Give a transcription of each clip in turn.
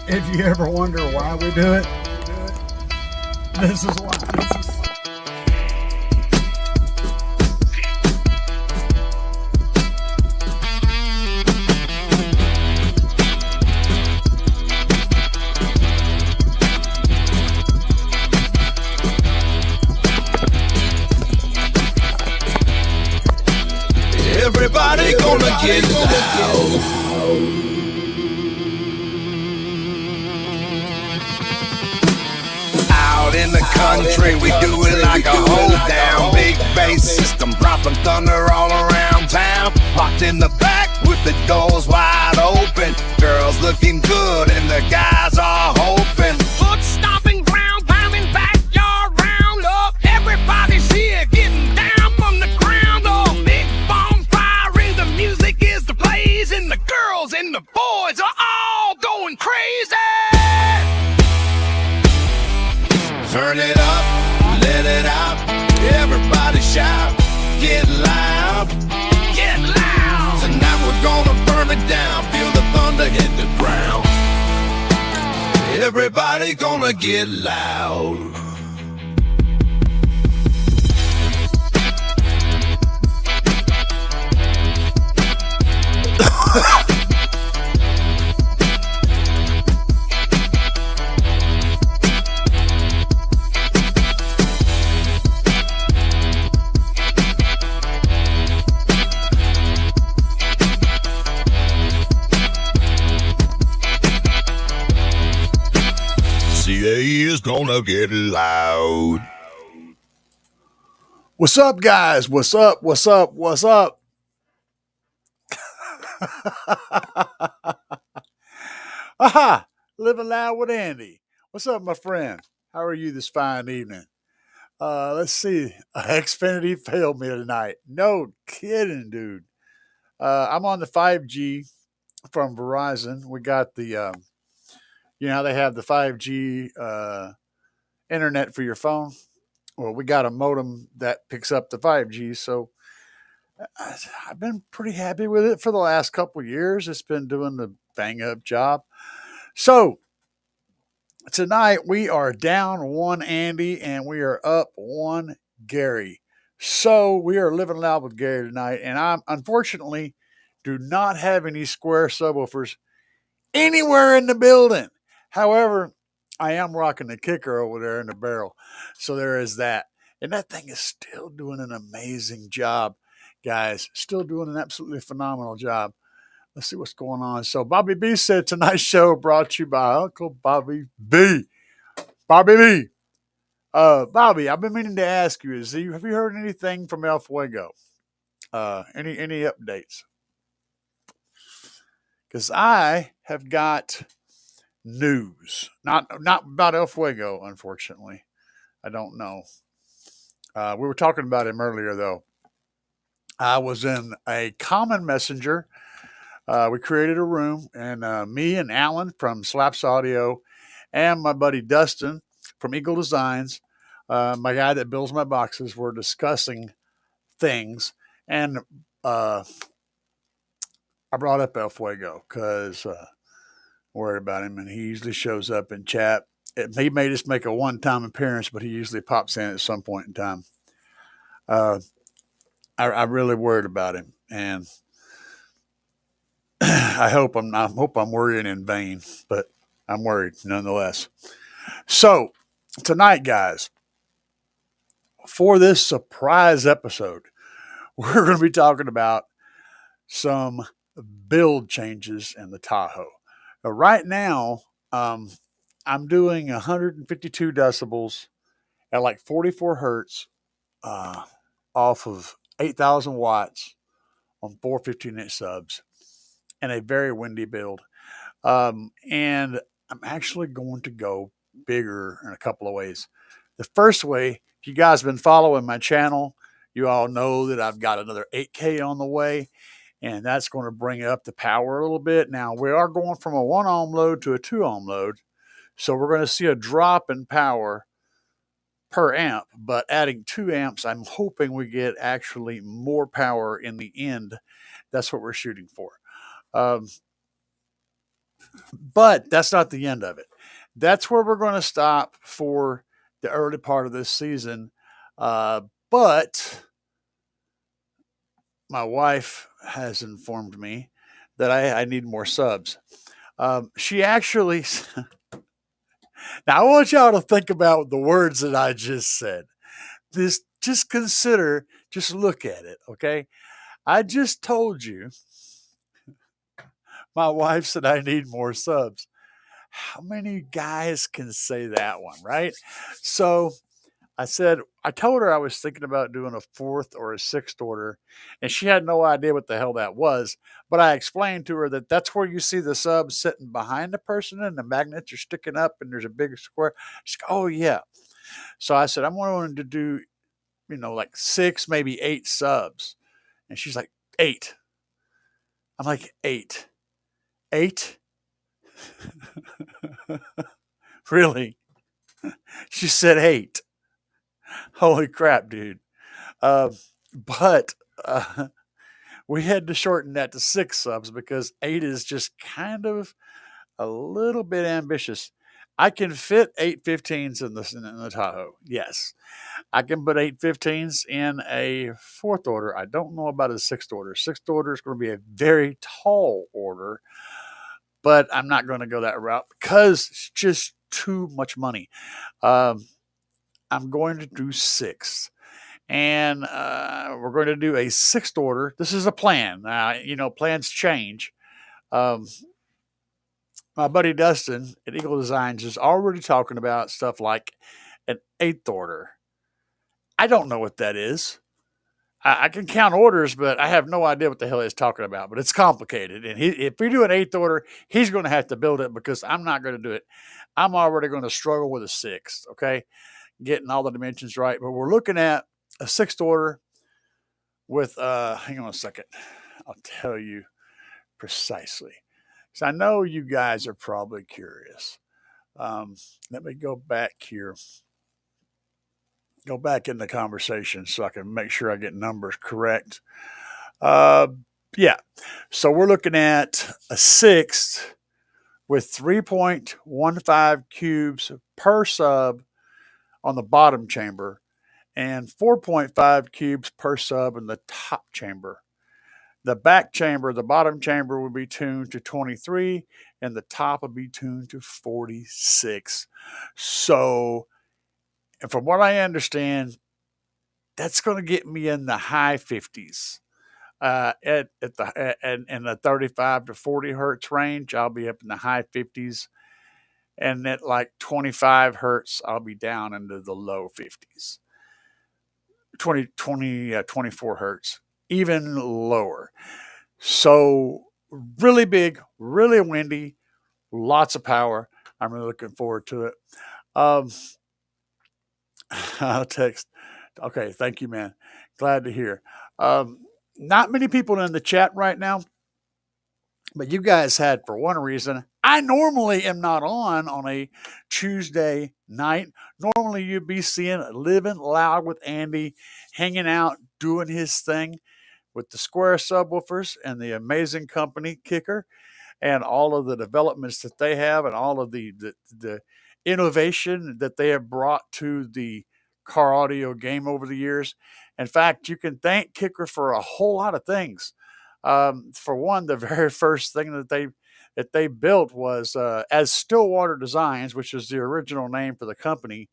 If you ever wonder why we do it, this is why. Everybody gonna get loud. Out in the country, we do it like a hold down. Big bass system, dropping thunder all around town. Locked in the back with the doors wide open. Girls looking good and the guys are hoping. Foot stomping, ground pounding, backyard round up. Everybody's here getting down from the ground up. Big bonfire and the music is the blaze, and the girls and the boys are all going crazy. Turn it up, let it out. Everybody shout, get loud, get loud. Tonight we're gonna burn it down. Feel the thunder hit the ground. Everybody gonna get loud. CA is gonna get loud. What's up, guys? What's up? What's up? What's up? Aha! Living loud with Andy. What's up, my friend? How are you this fine evening? Let's see. Xfinity failed me tonight. No kidding, dude. I'm on the 5G from Verizon. We got the, they have the 5G internet for your phone. Well, we got a modem that picks up the 5G, so I've been pretty happy with it for the last couple of years. It's been doing the bang up job. So tonight we are down one Andy and we are up one Gary. So we are living loud with Gary tonight, and I unfortunately do not have any square subwoofers anywhere in the building. However, I am rocking the kicker over there in the barrel. So there is that. And that thing is still doing an amazing job, guys. Still doing an absolutely phenomenal job. Let's see what's going on. So Bobby B said tonight's show brought to you by Uncle Bobby B. Bobby B. Bobby, I've been meaning to ask you, have you heard anything from El Fuego? Any updates? Because I have got news. Not about El Fuego, unfortunately. I don't know. We were talking about him earlier, though. I was in a common messenger. We created a room, and me and Alan from Slapz Audio and my buddy Dustin from Eagle Designs, my guy that builds my boxes, were discussing things. And I brought up El Fuego because worried about him, and he usually shows up in chat. He may just make a one-time appearance, but he usually pops in at some point in time. I'm really worried about him, and I hope I'm worrying in vain, but I'm worried nonetheless. So tonight, guys, for this surprise episode, we're going to be talking about some build changes in the Tahoe. Right now, I'm doing 152 decibels at like 44 hertz off of 8,000 watts on 4 15-inch subs and a very windy build. And I'm actually going to go bigger in a couple of ways. The first way, if you guys have been following my channel, you all know that I've got another 8K on the way, and that's going to bring up the power a little bit. Now, we are going from a 1 ohm load to a 2 ohm load, so we're going to see a drop in power per amp, but adding 2 amps, I'm hoping we get actually more power in the end. That's what we're shooting for. But that's not the end of it. That's where we're going to stop for the early part of this season. But my wife has informed me that I need more subs. She actually, now I want y'all to think about the words that I just said. This, just consider, just look at it, okay? I just told you my wife said I need more subs. How many guys can say that one, right? So I told her I was thinking about doing a fourth or a sixth order, and she had no idea what the hell that was. But I explained to her that that's where you see the sub sitting behind the person and the magnets are sticking up and there's a big square. She's like, oh, yeah. So I said, I'm wanting to do, like six, maybe eight subs. And she's like, eight. I'm like, eight. Eight? Really? She said eight. Holy crap, dude. Uh, but we had to shorten that to six subs because eight is just kind of a little bit ambitious. I can fit 815s in the Tahoe. Yes. I can put 815s in a fourth order. I don't know about a sixth order. Sixth order is going to be a very tall order, but I'm not going to go that route because it's just too much money. Um, I'm going to do six. And we're going to do a sixth order. This is a plan. Plans change. Um, my buddy Dustin at Eagle Designs is already talking about stuff like an eighth order. I don't know what that is. I can count orders, but I have no idea what the hell he's talking about. But it's complicated. And if we do an eighth order, he's going to have to build it because I'm not going to do it. I'm already going to struggle with a sixth, okay? Getting all the dimensions right. But we're looking at a sixth order with, hang on a second. I'll tell you precisely. So I know you guys are probably curious. Let me go back here. Go back in the conversation so I can make sure I get numbers correct. Uh, yeah. So we're looking at a sixth with 3.15 cubes per sub on the bottom chamber and 4.5 cubes per sub in the top chamber. The back chamber, the bottom chamber would be tuned to 23 and the top would be tuned to 46. So, and from what I understand, that's going to get me in the high 50s. In the 35 to 40 hertz range, I'll be up in the high 50s. And at like 25 hertz, I'll be down into the low 50s. 24 hertz, even lower. So really big, really windy, lots of power. I'm really looking forward to it. Um, I'll text. Okay, thank you, man. Glad to hear. Not many people in the chat right now, but you guys had for one reason. I normally am not on a Tuesday night. Normally you'd be seeing Livin Loud with Andy hanging out, doing his thing with the square subwoofers and the amazing company Kicker and all of the developments that they have and all of the innovation that they have brought to the car audio game over the years. In fact, you can thank Kicker for a whole lot of things. For one, the very first thing that they built was as Stillwater Designs, which is the original name for the company.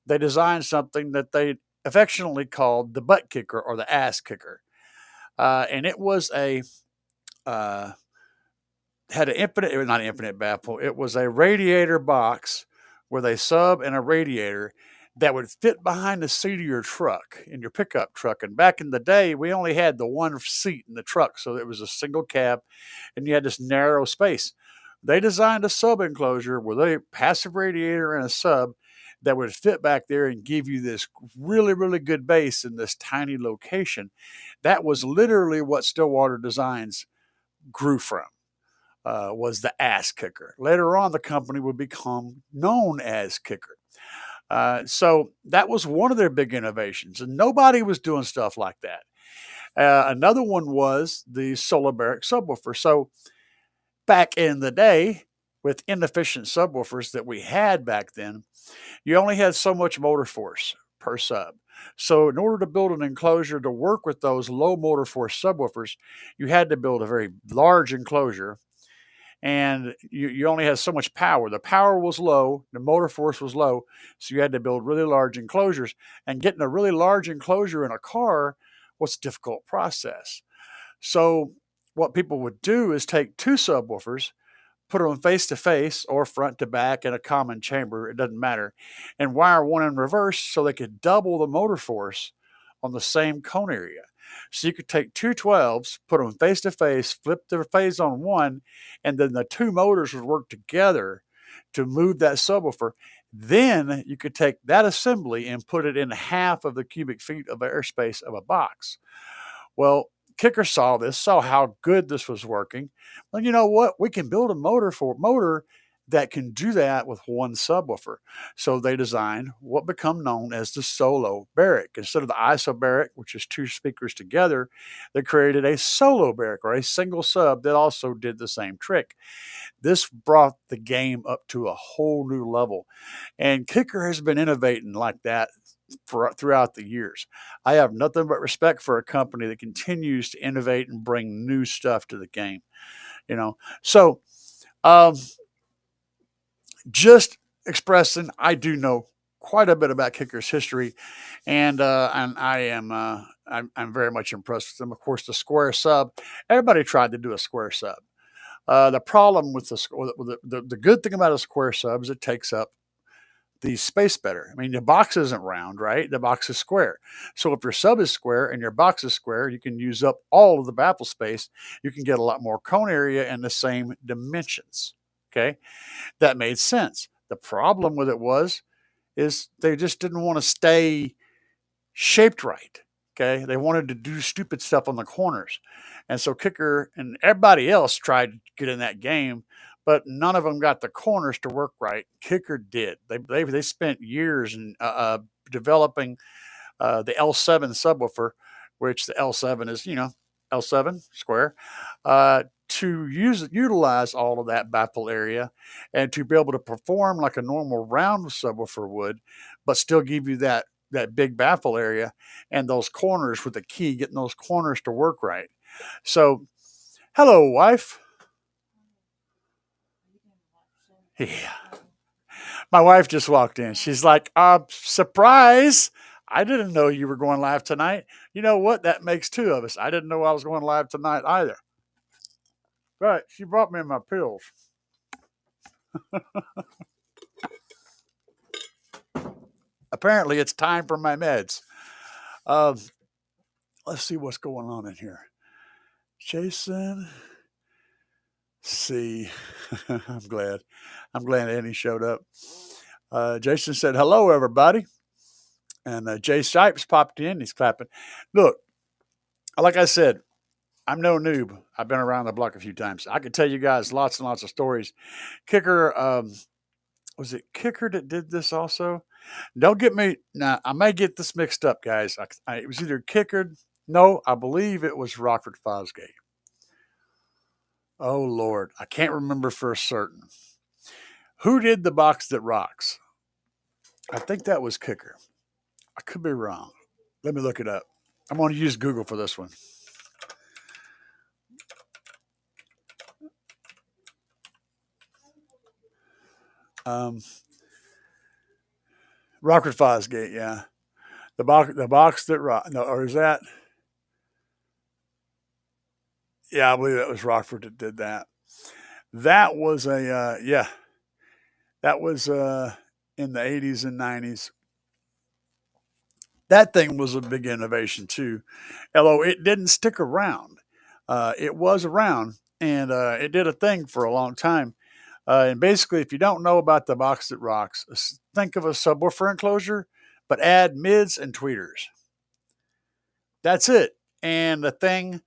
They designed something that they affectionately called the butt kicker or the ass kicker, and it was had an infinite, it was not an infinite baffle. It was a radiator box with a sub and a radiator that would fit behind the seat of your truck, in your pickup truck. And back in the day, we only had the one seat in the truck, so it was a single cab, and you had this narrow space. They designed a sub enclosure with a passive radiator and a sub that would fit back there and give you this really, really good bass in this tiny location. That was literally what Stillwater Designs grew from. Was the ass kicker. Later on, the company would become known as Kicker. So that was one of their big innovations, and nobody was doing stuff like that. Another one was the Solar Barrack subwoofer. So Back in the day, with inefficient subwoofers that we had back then, you only had so much motor force per sub. So, in order to build an enclosure to work with those low motor force subwoofers, you had to build a very large enclosure, and you only had so much power. The power was low, the motor force was low, so you had to build really large enclosures. And getting a really large enclosure in a car was a difficult process. So, what people would do is take two subwoofers, put them face to face or front to back in a common chamber, it doesn't matter, and wire one in reverse so they could double the motor force on the same cone area. So you could take two 12s, put them face to face, flip their phase on one, and then the two motors would work together to move that subwoofer. Then you could take that assembly and put it in half of the cubic feet of airspace of a box. Well, Kicker saw this, saw how good this was working. Well, you know what? We can build a motor that can do that with one subwoofer. So they designed what become known as the solo barrack. Instead of the isobaric, which is two speakers together, they created a solo barrack or a single sub that also did the same trick. This brought the game up to a whole new level. And Kicker has been innovating like that throughout the years. I have nothing but respect for a company that continues to innovate and bring new stuff to the game. You know, so um, just expressing, I do know quite a bit about Kicker's history, and I am I'm very much impressed with them. Of course, the square sub. Everybody tried to do a square sub. The problem with the good thing about a square sub is it takes up the space better. I mean, the box isn't round, right? The box is square. So if your sub is square and your box is square, you can use up all of the baffle space. You can get a lot more cone area in the same dimensions. Okay, that made sense. The problem with it is they just didn't want to stay shaped right. Okay, they wanted to do stupid stuff on the corners, and so Kicker and everybody else tried to get in that game, but none of them got the corners to work right. Kicker did. They spent years in developing the L7 subwoofer, which the L7 is L7 square, to utilize all of that baffle area and to be able to perform like a normal round subwoofer would, but still give you that big baffle area and those corners with the key, getting those corners to work right. So, hello, wife. Yeah. My wife just walked in. She's like, surprise. I didn't know you were going live tonight. You know what? That makes two of us. I didn't know I was going live tonight either. But she brought me my pills. Apparently, it's time for my meds. Um, let's see what's going on in here. Jason, see, I'm glad. I'm glad Annie showed up. Jason said, hello, everybody. And Jay Shipes popped in. He's clapping. Look, like I said, I'm no noob. I've been around the block a few times. I could tell you guys lots and lots of stories. Kicker, was it Kicker that did this also? Don't get me. Now, I may get this mixed up, guys. It was either Kicker. No, I believe it was Rockford Fosgate. Oh, Lord. I can't remember for certain. Who did the box that rocks? I think that was Kicker. I could be wrong. Let me look it up. I'm going to use Google for this one. Rockford Fosgate, yeah. The box that rock. No, or is that? Yeah, I believe that was Rockford that did that. That was yeah. That was in the 80s and 90s. That thing was a big innovation too, although it didn't stick around. It was around and it did a thing for a long time. And basically, if you don't know about the box that rocks, think of a subwoofer enclosure, but add mids and tweeters. That's it. And the thing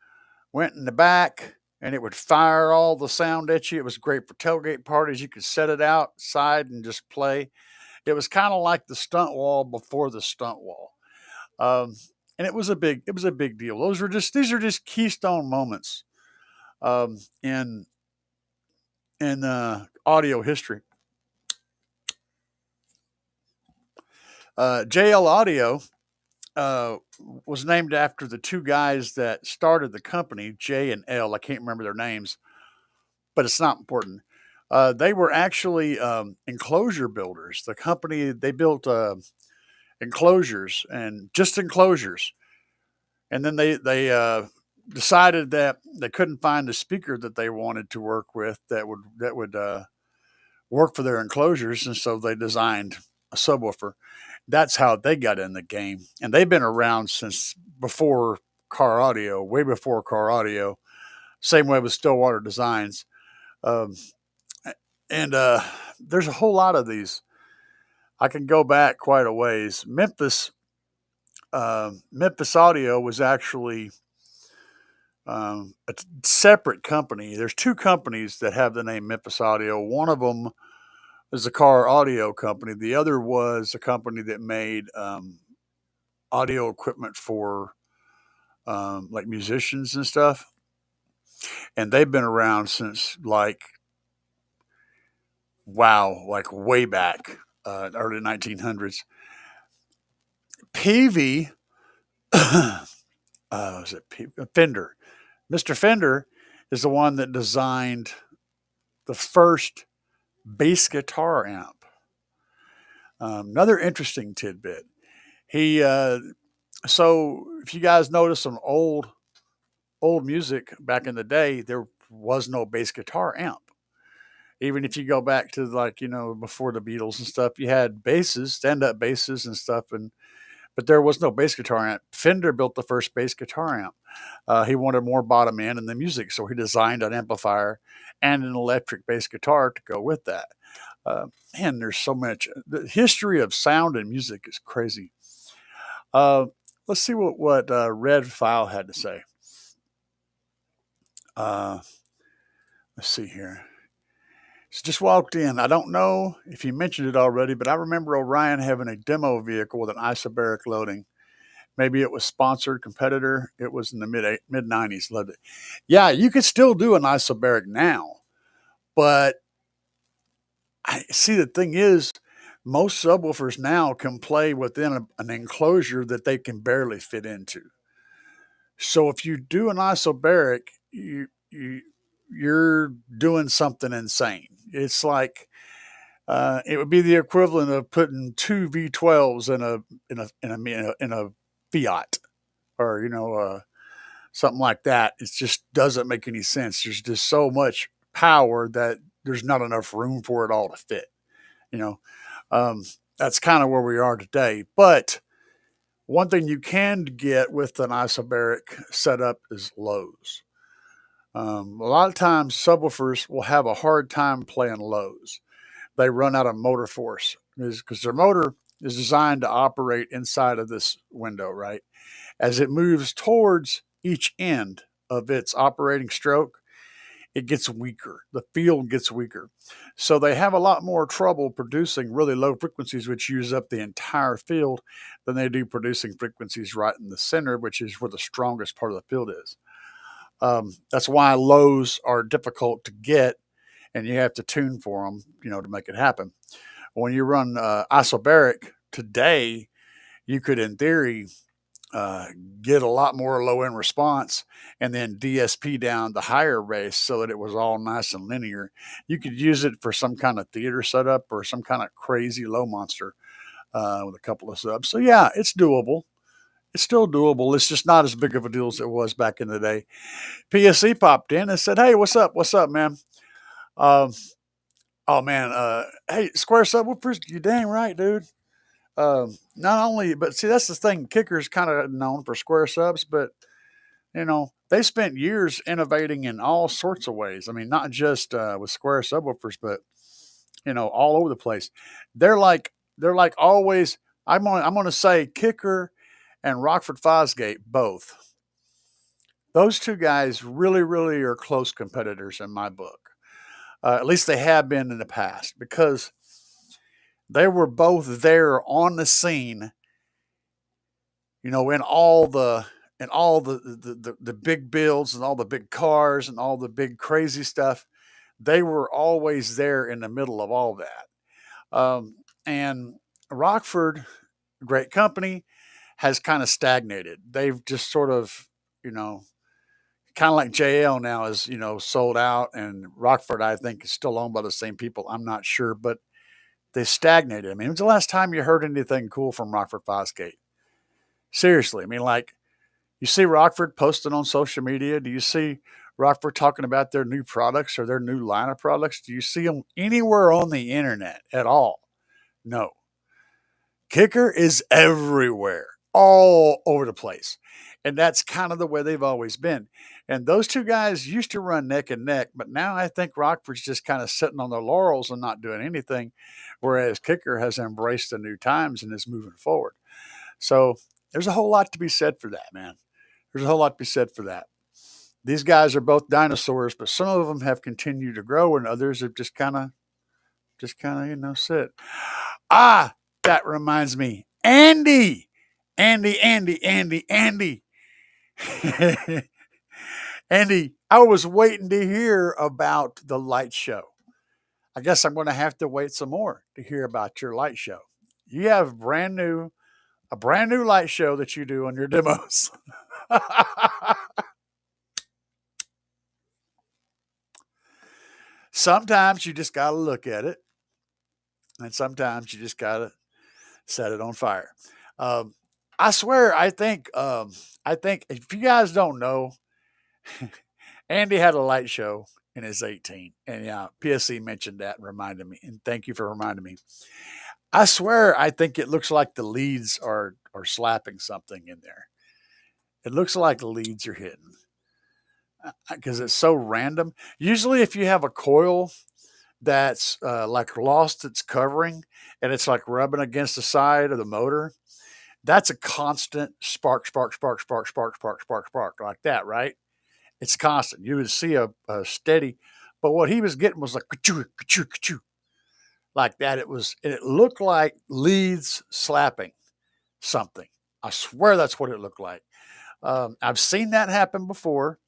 went in the back and it would fire all the sound at you. It was great for tailgate parties. You could set it outside and just play. It was kind of like the stunt wall before the stunt wall. Um, and it was a big deal. These are just keystone moments in in audio history. JL Audio uh, was named after the two guys that started the company, J and L. I can't remember their names, but it's not important. They were actually enclosure builders. The company they built enclosures and just enclosures, and then they decided that they couldn't find a speaker that they wanted to work with that would work for their enclosures, and so they designed a subwoofer. That's how they got in the game, and they've been around since before car audio, way before car audio. Same way with Stillwater Designs, um, and there's a whole lot of these. I can go back quite a ways. Memphis Audio was actually a separate company. There's two companies that have the name Memphis Audio. One of them is a car audio company. The other was a company that made audio equipment for like musicians and stuff. And they've been around since like wow, like way back, early 1900s. Peavy, was it Fender? Mr. Fender is the one that designed the first bass guitar amp. Another interesting tidbit. He so if you guys notice some old music back in the day, there was no bass guitar amp. Even if you go back to like before the Beatles and stuff, you had basses, stand up basses and stuff, and but there was no bass guitar amp. Fender built the first bass guitar amp. He wanted more bottom end in the music, so he designed an amplifier and an electric bass guitar to go with that. Man, there's so much. The history of sound and music is crazy. Uh, let's see what Red File had to say. Uh, let's see here. So just walked in. I don't know if you mentioned it already, but I remember Orion having a demo vehicle with an isobaric loading. Maybe it was sponsored competitor. It was in the mid '90s. Loved it. Yeah, you could still do an isobaric now, but I see the thing is, most subwoofers now can play within an enclosure that they can barely fit into. So if you do an isobaric, you're doing something insane. It's like it would be the equivalent of putting two V12s in a Fiat, or something like that. It just doesn't make any sense. There's just so much power that there's not enough room for it all to fit. You know, um, that's kind of where we are today. But one thing you can get with an isobaric setup is lows. A lot of times subwoofers will have a hard time playing lows. They run out of motor force because their motor is designed to operate inside of this window, right? As it moves towards each end of its operating stroke, it gets weaker. The field gets weaker. So they have a lot more trouble producing really low frequencies, which use up the entire field, than they do producing frequencies right in the center, which is where the strongest part of the field is. That's why lows are difficult to get, and you have to tune for them, to make it happen. When you run isobaric today, you could, in theory, uh, get a lot more low end response and then DSP down the higher race so that it was all nice and linear. You could use it for some kind of theater setup or some kind of crazy low monster with a couple of subs. So, yeah, it's doable. It's still doable. It's just not as big of a deal as it was back in the day. PSC popped in and said, "Hey, what's up? What's up, man? Um, oh, man. Hey, Square Subwoofers, you dang right, dude. Not only, but see, that's the thing. Kicker's kind of known for square subs, but they spent years innovating in all sorts of ways. I mean, not just with square subwoofers, but all over the place. They're like always. I'm gonna say Kicker and Rockford Fosgate both. Those two guys really, really are close competitors in my book. At least they have been in the past because they were both there on the scene, in all the big builds and all the big cars and all the big crazy stuff. they were always there in the middle of all that. And Rockford, great company, has kind of stagnated. They've just sort of, you know, kind of like JL now is, sold out, and Rockford, I think, is still owned by the same people. I'm not sure, but they stagnated. I mean, when's the last time you heard anything cool from Rockford Fosgate? Seriously, I mean, like, you see Rockford posting on social media? Do you see Rockford talking about their new products or their new line of products? Do you see them anywhere on the internet at all? No. Kicker is everywhere, all over the place. And that's kind of the way they've always been. And those two guys used to run neck and neck, but now I think Rockford's just kind of sitting on their laurels and not doing anything, whereas Kicker has embraced the new times and is moving forward. So there's a whole lot to be said for that, man. There's a whole lot to be said for that. These guys are both dinosaurs, but some of them have continued to grow and others have just kind of, sit. Ah, that reminds me. Andy. Andy, Andy, Andy, Andy. Andy, I was waiting to hear about the light show. I guess I'm going to have to wait some more to hear about your light show. You have a brand new light show that you do on your demos. Sometimes you just got to look at it, and sometimes you just got to set it on fire. Um, I swear, I think if you guys don't know, Andy had a light show in his 18, and yeah, PSC mentioned that and reminded me, and thank you for reminding me. I swear, I think it looks like the leads are slapping something in there. It looks like the leads are hitting because it's so random. Usually, if you have a coil that's like lost its covering and it's like rubbing against the side of the motor, that's a constant spark, spark, spark, spark, spark, spark, spark, spark, like that, right? It's constant. You would see a steady, but what he was getting was like ka-choo, ka-choo, ka-choo, like that. It looked like leads slapping something. I swear that's what it looked like. I've seen that happen before.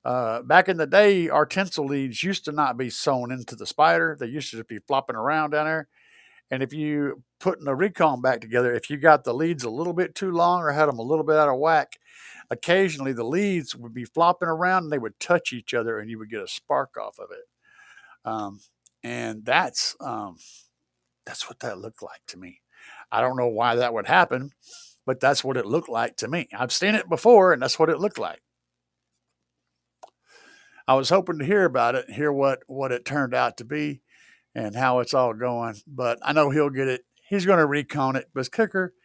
Back in the day, our tensile leads used to not be sewn into the spider. They used to just be flopping around down there. And if you putting the recon back together, if you got the leads a little bit too long or had them a little bit out of whack, occasionally the leads would be flopping around and they would touch each other and you would get a spark off of it. Um, and that's what that looked like to me. I don't know why that would happen, but that's what it looked like to me. I've seen it before, and that's what it looked like. I was hoping to hear about it, hear what it turned out to be, and how it's all going. But I know he'll get it. He's going to recon it. But Kicker,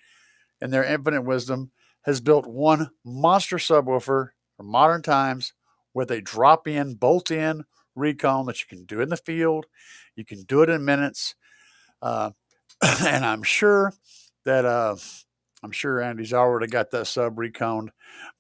in their infinite wisdom, has built one monster subwoofer for modern times with a drop-in, bolt-in recon that you can do in the field. You can do it in minutes. Uh, and that I'm sure Andy's already got that sub reconed,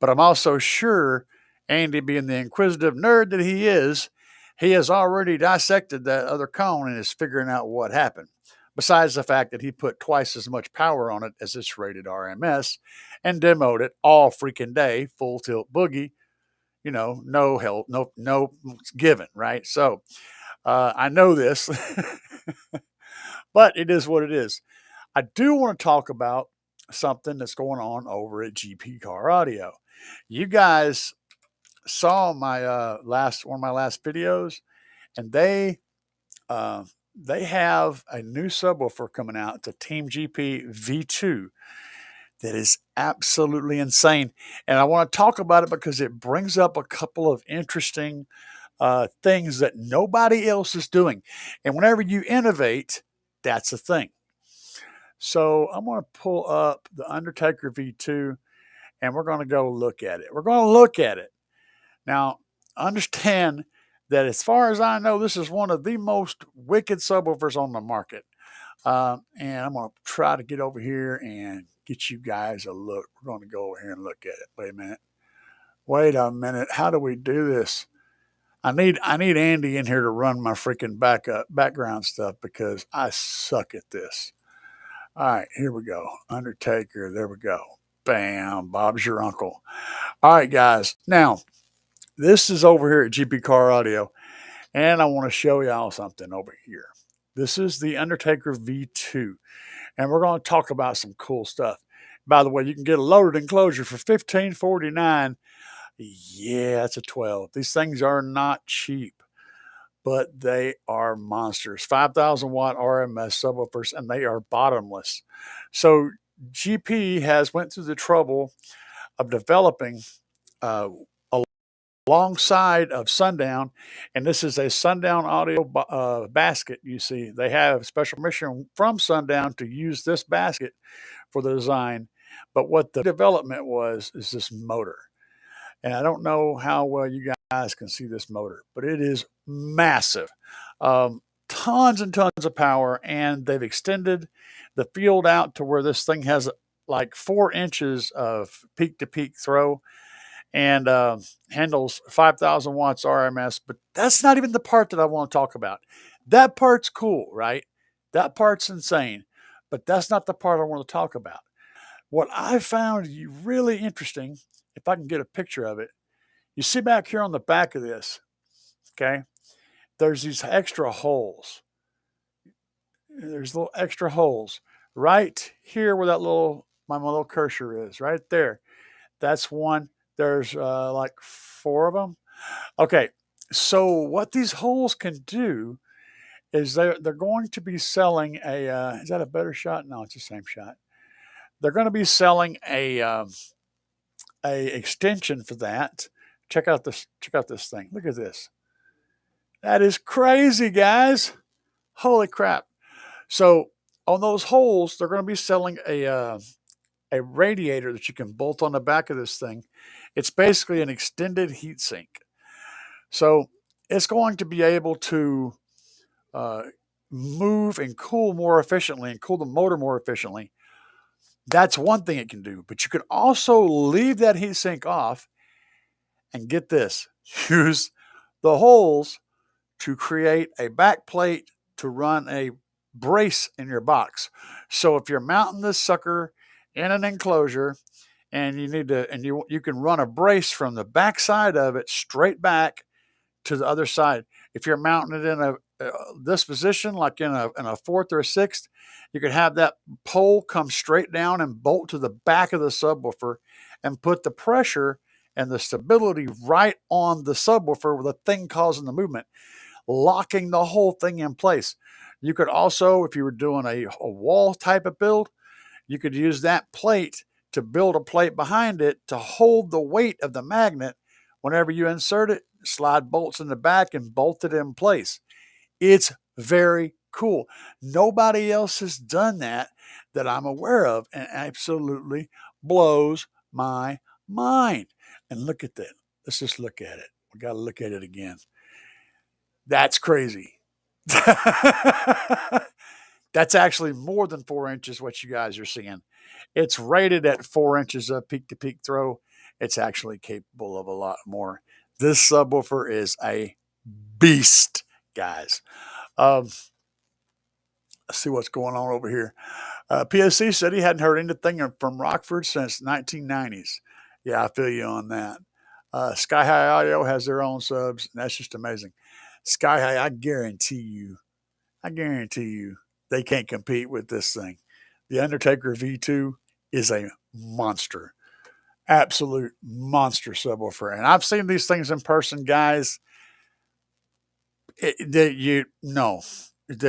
but I'm also sure Andy, being the inquisitive nerd that he has already dissected that other cone and is figuring out what happened. Besides the fact that he put twice as much power on it as its rated RMS and demoed it all freaking day, full tilt boogie, no help, no given, right? So I know this, but it is what it is. I do want to talk about something that's going on over at GP Car Audio. You guys saw my one of my last videos, and they have a new subwoofer coming out. It's a Team GP V2 that is absolutely insane, and I want to talk about it because it brings up a couple of interesting things that nobody else is doing. And whenever you innovate, that's a thing. So I'm going to pull up the Undertaker V2 and we're going to go look at it. We're going to look at it. Now, understand that as far as I know, this is one of the most wicked subwoofers on the market. And I'm going to try to get over here and get you guys a look. We're going to go over here and look at it. Wait a minute. Wait a minute. How do we do this? I need Andy in here to run my freaking background stuff because I suck at this. All right, here we go. Undertaker, there we go. Bam, Bob's your uncle. All right, guys. Now, this is over here at GP Car Audio, And I want to show y'all something over here. This is the Undertaker V2, and we're going to talk about some cool stuff. By the way, you can get a loaded enclosure for $15.49. Yeah, it's a 12. These things are not cheap, but they are monsters. 5,000 watt RMS subwoofers, and they are bottomless. So GP has went through the trouble of developing uh, alongside of Sundown, and this is a Sundown audio basket. You see, they have special permission from Sundown to use this basket for the design. But what the development was is this motor. And I don't know how well you guys can see this motor, but it is massive. Tons and tons of power, and they've extended the field out to where this thing has like 4 inches of peak to peak throw, and handles 5,000 watts RMS. But that's not even the part that I want to talk about. That part's cool, right? That part's insane, but that's not the part I want to talk about. What I found really interesting, if I can get a picture of it, you see back here on the back of this, okay, there's these extra holes. There's little extra holes right here where that my little cursor is, right there. That's one. There's like 4 of them. Okay, so what these holes can do is they're going to be selling a. Is that a better shot? No, it's the same shot. They're going to be selling a extension for that. Check out this. Check out this thing. Look at this. That is crazy, guys. Holy crap! So on those holes, they're going to be selling a radiator that you can bolt on the back of this thing. It's basically an extended heat sink. So it's going to be able to uh, move and cool more efficiently and cool the motor more efficiently. That's one thing it can do. But you can also leave that heat sink off and get this, use the holes to create a back plate to run a brace in your box. So if you're mounting this sucker in an enclosure and you can run a brace from the back side of it straight back to the other side. If you're mounting it in this position, like in a fourth or a sixth, you could have that pole come straight down and bolt to the back of the subwoofer and put the pressure and the stability right on the subwoofer with the thing causing the movement, locking the whole thing in place. You could also, if you were doing a wall type of build, you could use that plate to build a plate behind it to hold the weight of the magnet. Whenever you insert it, slide bolts in the back and bolt it in place. It's very cool. Nobody else has done that I'm aware of, and absolutely blows my mind. And look at that. Let's just look at it. We got to look at it again. That's crazy. That's actually more than 4 inches, what you guys are seeing. It's rated at 4 inches of peak to peak throw. It's actually capable of a lot more. This subwoofer is a beast, guys. Let's see what's going on over here. PSC said he hadn't heard anything from Rockford since 1990s. Yeah, I feel you on that. Sky High Audio has their own subs, and that's just amazing. Sky High, I guarantee you, they can't compete with this thing. The Undertaker V2 is a monster, absolute monster subwoofer. And I've seen these things in person, guys. The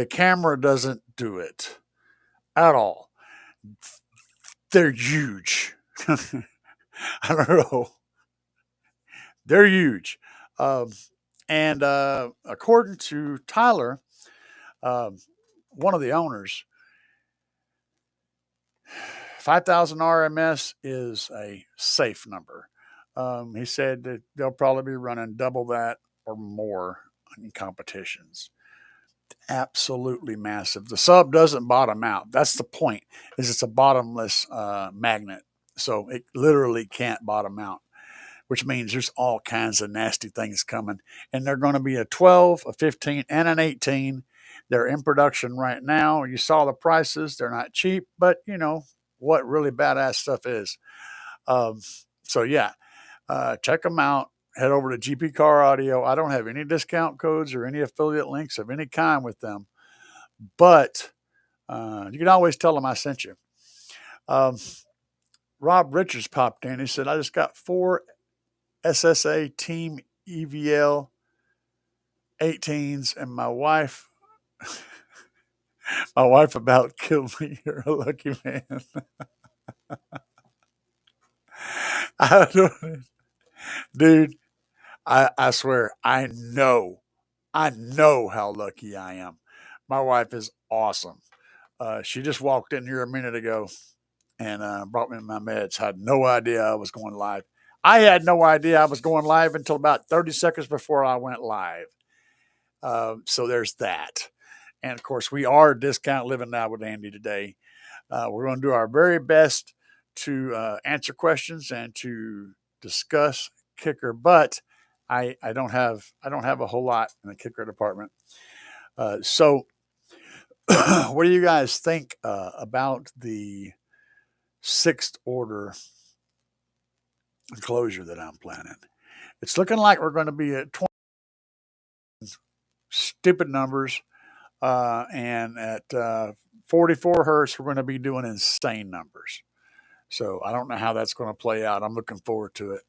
camera doesn't do it at all. They're huge. I don't know. They're huge. And according to Tyler, one of the owners, 5,000 RMS is a safe number. He said that they'll probably be running double that or more in competitions. Absolutely massive. The sub doesn't bottom out. That's the point. Is it's a bottomless magnet, so it literally can't bottom out, which means there's all kinds of nasty things coming. And they're going to be a 12, a 15, and an 18. They're in production right now. You saw the prices. They're not cheap, but you know what really badass stuff is. So yeah, check them out. head over to GP Car Audio. I don't have any discount codes or any affiliate links of any kind with them, but you can always tell them I sent you. Um, Rob Richards popped in. He said, I just got 4 SSA Team EVL 18s, and my wife about killed me. You're a lucky man. I don't, dude, I swear, I know how lucky I am. My wife is awesome. She just walked in here a minute ago and brought me my meds. Had no idea I was going live. I had no idea I was going live until about 30 seconds before I went live. So there's that. And of course, we are Discount Living Now with Andy today. We're going to do our very best to answer questions and to discuss kicker, but I don't have a whole lot in the kicker department. So, what do you guys think about the 6th order closure that I'm planning? It's looking like we're going to be at 20 stupid numbers, and at 44 hertz, we're going to be doing insane numbers. So I don't know how that's going to play out. I'm looking forward to it.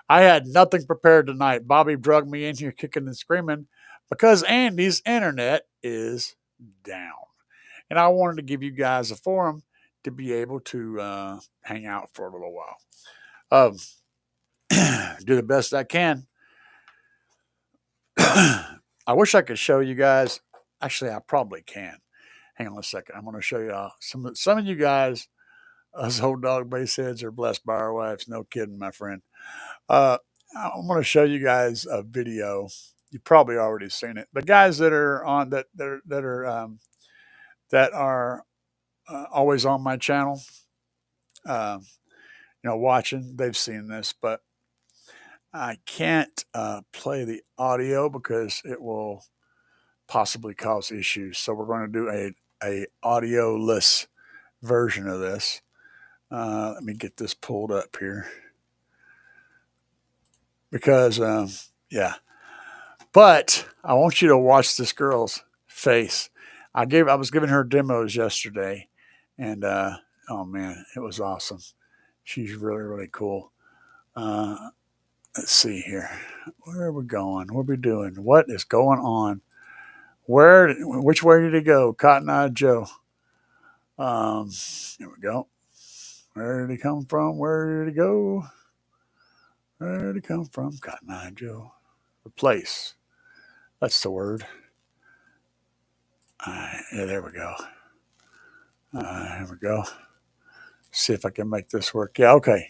I had nothing prepared tonight. Bobby drugged me in here kicking and screaming because Andy's internet is down. And I wanted to give you guys a forum to be able to hang out for a little while. Do the best I can. I wish I could show you guys. Actually, I probably can. Hang on a second. I'm going to show you some of you guys. Us old dog base heads are blessed by our wives. No kidding, my friend. I'm going to show you guys a video. You've probably already seen it. The guys that are on that are always on my channel, watching, they've seen this, but I can't play the audio because it will possibly cause issues. So we're going to do a audio-less version of this. Let me get this pulled up here because, yeah. But I want you to watch this girl's face. I was giving her demos yesterday, and oh man, it was awesome. She's really, really cool. Let's see here. Where are we going? What are we doing? What is going on? Which way did he go? Cotton Eye Joe. Here we go. Where did he come from? Where did he go? Where did he come from? Cotton Eye Joe. Replace. That's the word. Yeah, there we go. Here we go. See if I can make this work. Yeah, okay.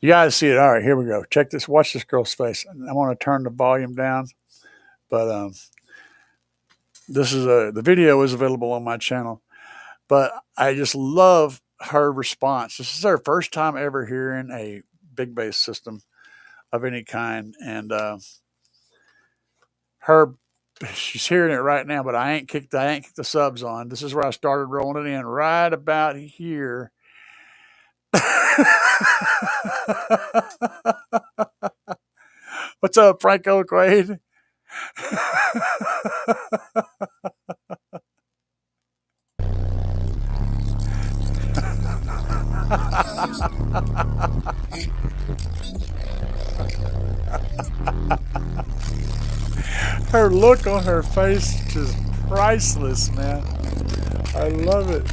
You guys see it. All right, here we go. Check this. Watch this girl's face. I want to turn the volume down, but the video is available on my channel. But I just love her response. This is her first time ever hearing a big bass system of any kind, and she's hearing it right now. But I ain't kicked the subs on. This is where I started rolling it in right about here. What's up, Franco Quaid? Her look on her face is just priceless, man. I love it.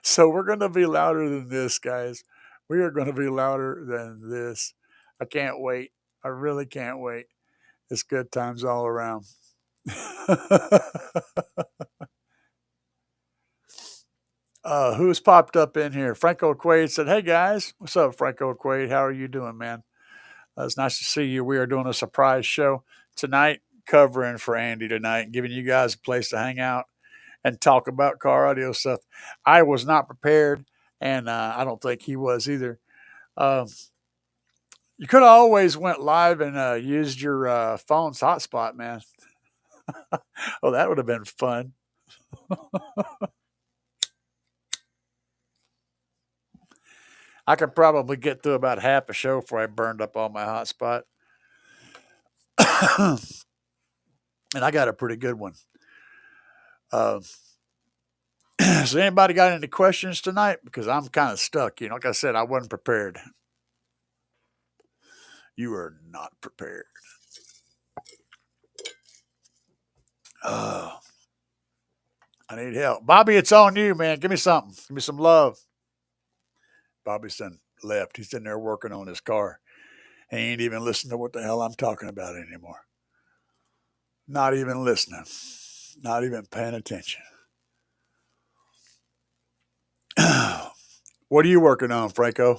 So we're going to be louder than this, guys. We are going to be louder than this. I can't wait. I really can't wait. It's good times all around. Who's popped up in here? Franco Quaid said, hey, guys. What's up, Franco Quaid? How are you doing, man? It's nice to see you. We are doing a surprise show tonight, covering for Andy tonight, giving you guys a place to hang out and talk about car audio stuff. I was not prepared, and I don't think he was either. You could have always went live and used your phone's hotspot, man. Oh, that would have been fun. I could probably get through about half a show before I burned up all my hotspot. And I got a pretty good one. Uh, so anybody got any questions tonight? Because I'm kind of stuck. Like I said, I wasn't prepared. You are not prepared. Oh, I need help. Bobby, it's on you, man. Give me something. Give me some love. Bobby's done left. He's in there working on his car. He ain't even listening to what the hell I'm talking about anymore. Not even listening. Not even paying attention. What are you working on, Franco?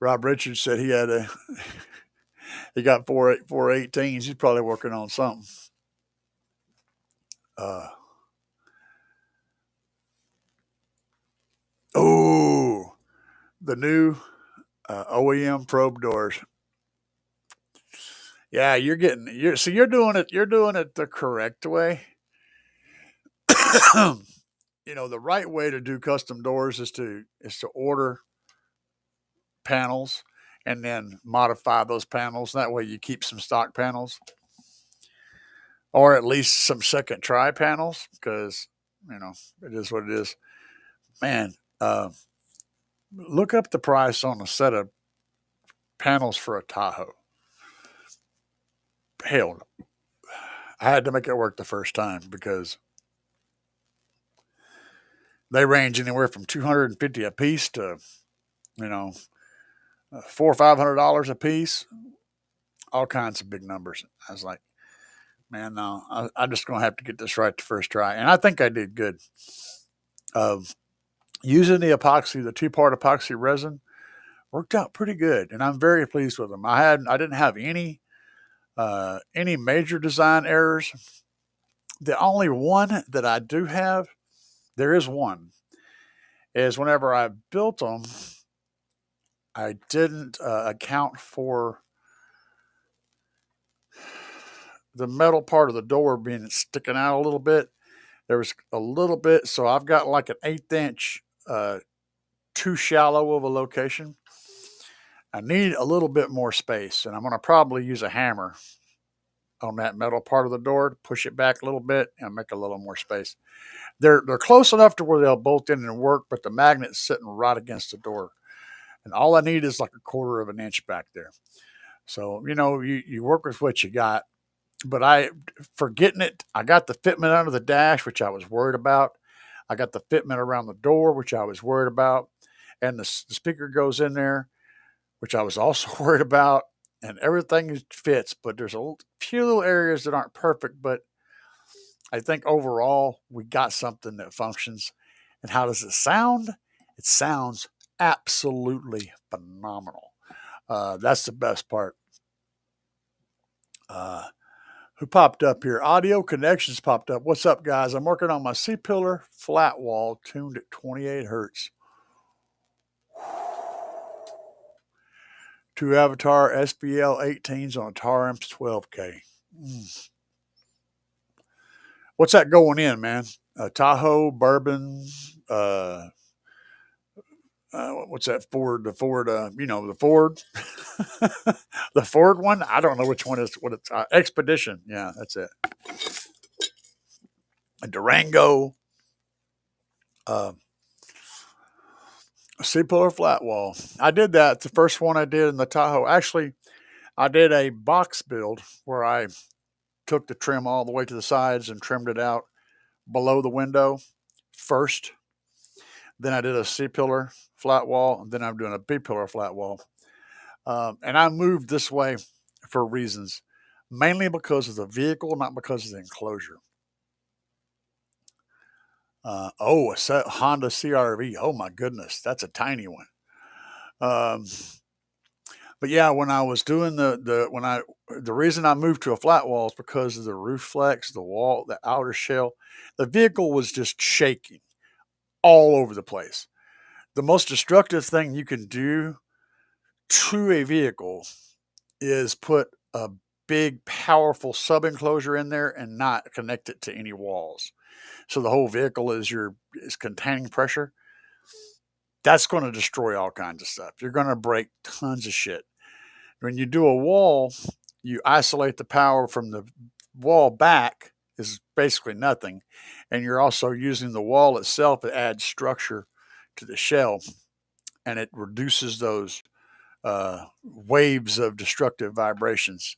Rob Richards said he got four 18s. He's probably working on something. Uh, oh, the new OEM probe doors. Yeah, you're doing it. You're doing it the correct way. The right way to do custom doors is to order panels and then modify those panels. That way you keep some stock panels or at least some second try panels because, it is what it is. Man, look up the price on a set of panels for a Tahoe. Hell, I had to make it work the first time because they range anywhere from $250 a piece to, you know, $400 or $500 a piece. All kinds of big numbers. I was like, man, no, I'm just going to have to get this right the first try. And I think I did good. Using the epoxy, the 2-part epoxy resin, worked out pretty good, and I'm very pleased with them. I didn't have any major design errors. The only one that I do have, there is one, is whenever I built them, I didn't account for the metal part of the door being sticking out a little bit. There was a little bit, so I've got like an 1/8 inch too shallow of a location. I need a little bit more space, and I'm going to probably use a hammer on that metal part of the door to push it back a little bit and make a little more space. They're close enough to where they'll bolt in and work, but the magnet's sitting right against the door, and all I need is like a 1/4 inch back there. So you work with what you got. But forgetting it, I got the fitment under the dash, which I was worried about. I got the fitment around the door, which I was worried about, and the speaker goes in there, which I was also worried about, and everything fits, but there's a few little areas that aren't perfect, but I think overall we got something that functions. And how does it sound? It sounds absolutely phenomenal. That's the best part. Who popped up here? Audio Connections popped up. What's up, guys? I'm working on my C-pillar flat wall tuned at 28 hertz. 2 Avatar SBL 18s on a Taramps 12K. What's that going in, man? Tahoe, Bourbon, what's that Ford? The Ford, the Ford, the Ford one. I don't know which one is what it's. Expedition. Yeah, that's it. A Durango, a C-pillar flat wall. I did that. It's the first one I did in the Tahoe. Actually, I did a box build where I took the trim all the way to the sides and trimmed it out below the window first. Then I did a C-pillar flat wall, and then I'm doing a B-pillar flat wall. And I moved this way for reasons, mainly because of the vehicle, not because of the enclosure. A Honda CRV. Oh my goodness, that's a tiny one. But yeah, when I was doing the reason I moved to a flat wall is because of the roof flex, the wall, the outer shell. The vehicle was just shaking all over the place. The most destructive thing you can do to a vehicle is put a big, powerful sub enclosure in there and not connect it to any walls. So the whole vehicle is containing pressure. That's going to destroy all kinds of stuff. You're going to break tons of shit. When you do a wall, you isolate the power from the wall back is basically nothing, and you're also using the wall itself to add structure to the shell, and it reduces those waves of destructive vibrations.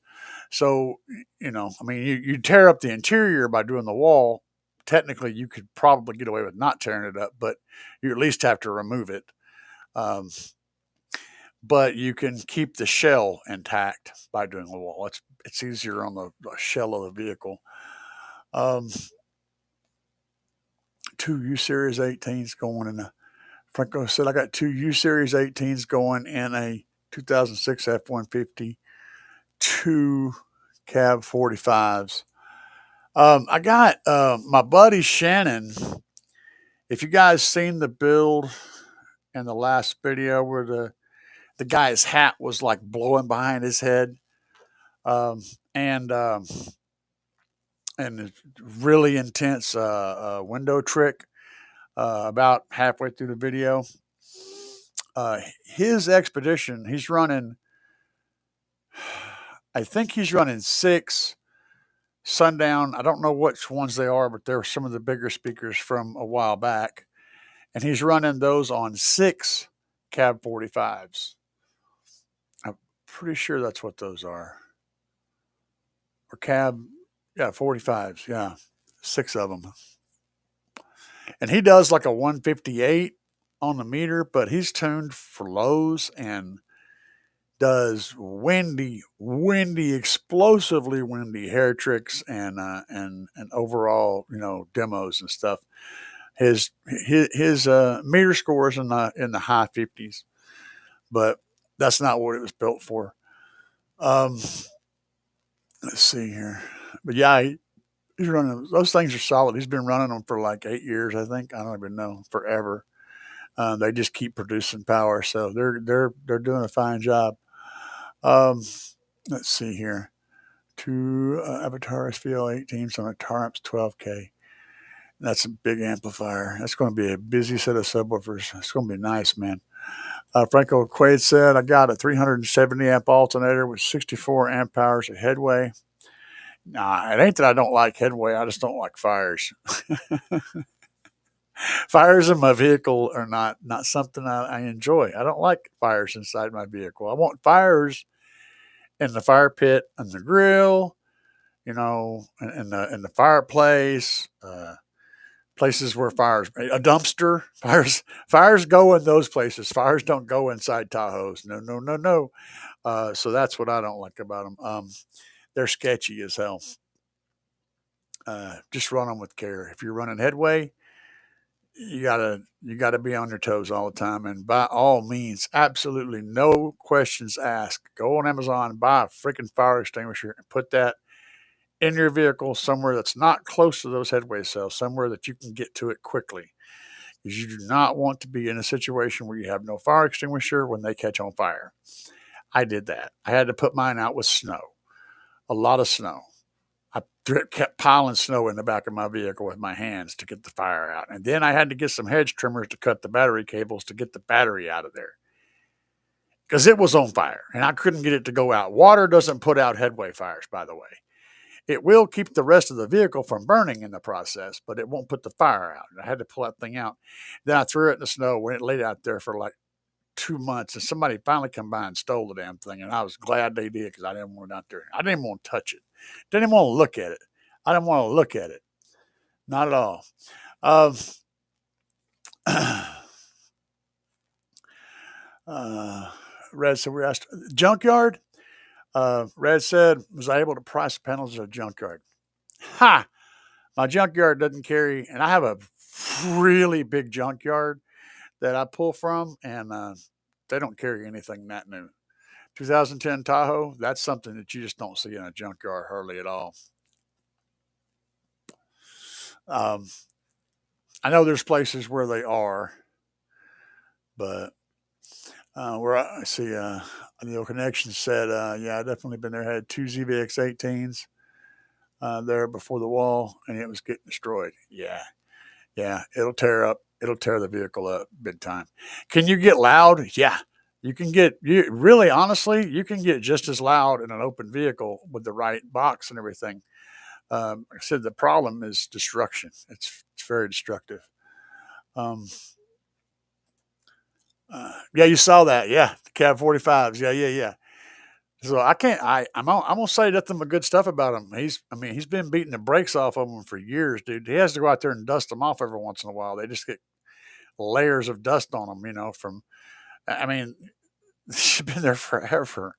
So, I mean, you tear up the interior by doing the wall. Technically, you could probably get away with not tearing it up, but you at least have to remove it. Um, but you can keep the shell intact by doing the wall. It's easier on the shell of the vehicle. Um, two U Series 18s going in a Franco said I got two U Series 18s going in a 2006 F-150, two cab 45s. I got my buddy Shannon. If you guys seen the build in the last video where the guy's hat was like blowing behind his head, um, and um, and really intense window trick about halfway through the video. His expedition, he's running. I think he's running six Sundown. I don't know which ones they are, but they're some of the bigger speakers from a while back, and he's running those on six cab 45s. I'm pretty sure that's what those are, or cab, yeah, 45s, yeah, six of them. And he does like a 158 on the meter, but he's tuned for lows and does windy, explosively windy hair tricks and overall, demos and stuff. His meter scores in the high 50s, but that's not what it was built for. Let's see here, but yeah, he's running those things are solid. He's been running them for like 8 years, I think. I don't even know, forever. They just keep producing power, so they're doing a fine job. Um, let's see here. Two Avatar SVL 18s on a Taramps 12K. That's a big amplifier. That's going to be a busy set of subwoofers. It's going to be nice, man. Franco Quaid said, I got a 370 amp alternator with 64 amp hours of headway. Nah, it ain't that I don't like headway. I just don't like fires. Fires in my vehicle are not something I enjoy. I don't like fires inside my vehicle. I want fires in the fire pit and the grill, in the fireplace, places where a dumpster, fires go in those places. Fires don't go inside Tahoes. No, no, no, no. So that's what I don't like about them. They're sketchy as hell. Just run them with care. If you're running headway, you gotta be on your toes all the time, and by all means, absolutely no questions asked. Go on Amazon, buy a freaking fire extinguisher, and put that in your vehicle somewhere that's not close to those headway cells, somewhere that you can get to it quickly. Because you do not want to be in a situation where you have no fire extinguisher when they catch on fire. I did that. I had to put mine out with snow, a lot of snow. I kept piling snow in the back of my vehicle with my hands to get the fire out. And then I had to get some hedge trimmers to cut the battery cables to get the battery out of there because it was on fire and I couldn't get it to go out. Water doesn't put out headway fires, by the way. It will keep the rest of the vehicle from burning in the process, but it won't put the fire out. I had to pull that thing out. Then I threw it in the snow when it laid out there for like 2 months, and somebody finally come by and stole the damn thing, and I was glad they did because I didn't want it out there. I didn't even want to touch it. Didn't even want to look at it. I didn't want to look at it. Not at all. Um, Red said we asked junkyard. Red said, was I able to price the panels at a junkyard? Ha! My junkyard doesn't carry, and I have a really big junkyard that I pull from, and they don't carry anything that new. 2010 Tahoe, that's something that you just don't see in a junkyard hardly at all. I know there's places where they are, but Where I see, the old connection said, yeah, I definitely been there. Had two ZVX 18s there before the wall, and it was getting destroyed. Yeah, yeah, it'll tear the vehicle up big time. Can you get loud? Yeah, you can get. You really, honestly, you can get just as loud in an open vehicle with the right box and everything. Like I said, the problem is destruction. It's very destructive. Um, yeah, you saw that. Yeah, the Cab 45s. Yeah, yeah, yeah. So I can't. I'm gonna say nothing but good stuff about him. He's been beating the brakes off of them for years, dude. He has to go out there and dust them off every once in a while. They just get layers of dust on them, from. I mean, he's been there forever,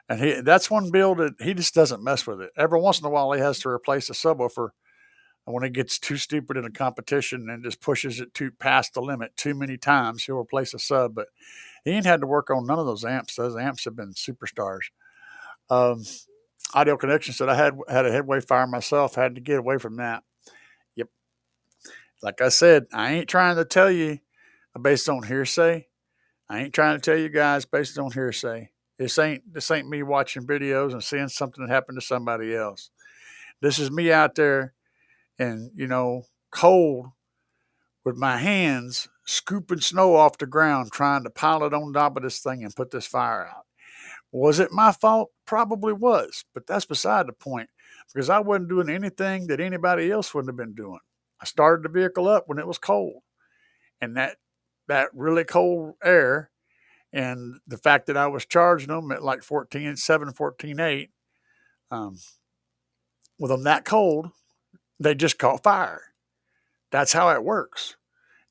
and that's one build that he just doesn't mess with it. Every once in a while, he has to replace a subwoofer when it gets too stupid in a competition and just pushes it too past the limit too many times. He'll replace a sub, but he ain't had to work on none of those amps. Those amps have been superstars. Um, Audio Connection said I had a headway fire myself. Had to get away from that. Yep. Like I said, I ain't trying to tell you based on hearsay. I ain't trying to tell you guys based on hearsay. This ain't me watching videos and seeing something that happened to somebody else. This is me out there and cold with my hands scooping snow off the ground, trying to pile it on top of this thing and put this fire out. Was it my fault? Probably was, but that's beside the point because I wasn't doing anything that anybody else wouldn't have been doing. I started the vehicle up when it was cold, and that really cold air and the fact that I was charging them at like 14.7, 14.8, um, with them that cold, they just caught fire. That's how it works.